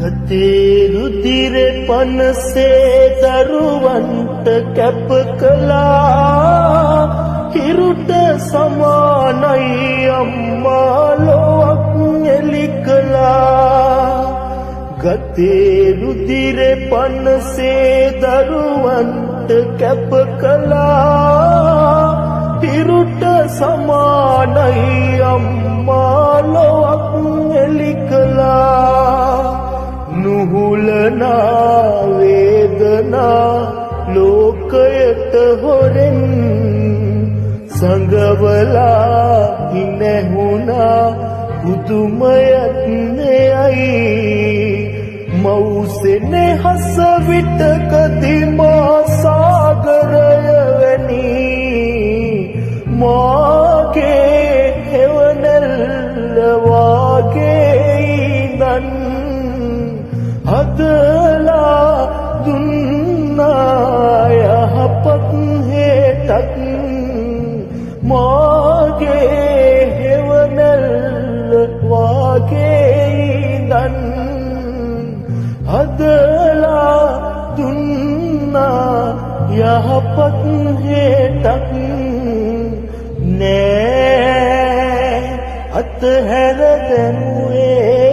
ගතේ රුධිර පනසේ දරුවන්ට කැප කළා හිරුට සමානයි අම්මා ලොවක් එලි කළා ගතේ රුධිර පනසේ දරුවන්ට කැප කළා හිරුට සමානයි අම්මා ලොවක් එලි කළා නුහුලනා වේදනා ලෝකයට හොරෙන් සංගවලා ඉනහුණා පුදුමයක් නෙයයි මෞසෙනේ හස විටකදී මා සාගරය වැනි මාගේ හෙවණැල්ල වාගේ ඉඳන් හදලා දුන්නා යහපත් හේතක් මාගේ හෙවණැල්ල වාගේ ඉඳන් හදලා දුන්නා යහපත් හේතක් නෑ අතහැර දැමුවේ